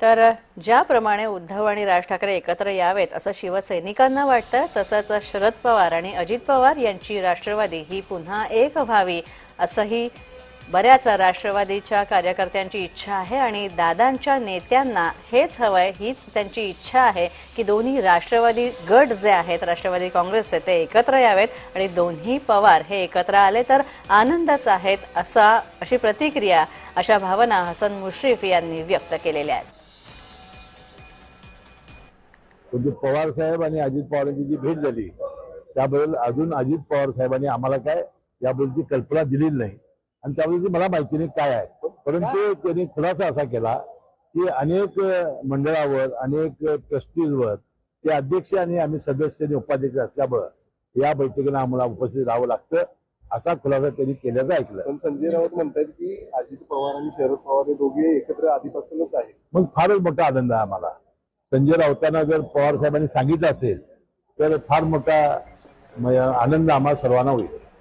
तर ज्याप्रमाणे उद्धव आणि राज ठाकरे एकत्र यावेत असं शिवसैनिकांना वाटतं, तसंच शरद पवार आणि अजित पवार यांची राष्ट्रवादी ही पुन्हा एक व्हावी असंही बऱ्याच राष्ट्रवादीच्या कार्यकर्त्यांची इच्छा आहे आणि दादांच्या नेत्यांना हेच हवंय, हीच त्यांची इच्छा आहे की दोन्ही राष्ट्रवादी गट जे आहेत, राष्ट्रवादी काँग्रेसचे, ते एकत्र यावेत आणि दोन्ही पवार हे एकत्र आले तर आनंदच आहेत अशी प्रतिक्रिया, अशा भावना हसन मुश्रीफ यांनी व्यक्त केलेल्या आहेत. पवार साहेब आणि अजित पवारांची जी भेट झाली त्याबद्दल अजून अजित पवार साहेबांनी आम्हाला काय याबद्दलची कल्पना दिलेली नाही आणि त्याबद्दलची मला माहिती नाही काय आहे. परंतु त्यांनी खुलासा असा केला की अनेक मंडळावर, अनेक ट्रस्टीजवर ते अध्यक्ष आणि आम्ही सदस्य आणि उपाध्यक्ष असल्यामुळे या बैठकीला आम्हाला उपस्थित राहावं लागतं, असा खुलासा त्यांनी केल्याचं ऐकलं. पण संजय राऊत म्हणतात की अजित पवार आणि शरद पवार हे दोघे एकत्र आधीपासूनच आहेत. मग फारच मोठा आनंद आहे आम्हाला. संजय राऊतांना जर पवार साहेबांनी सांगितलं असेल तर फार मोठा आनंद आम्हाला सर्वांना होईल.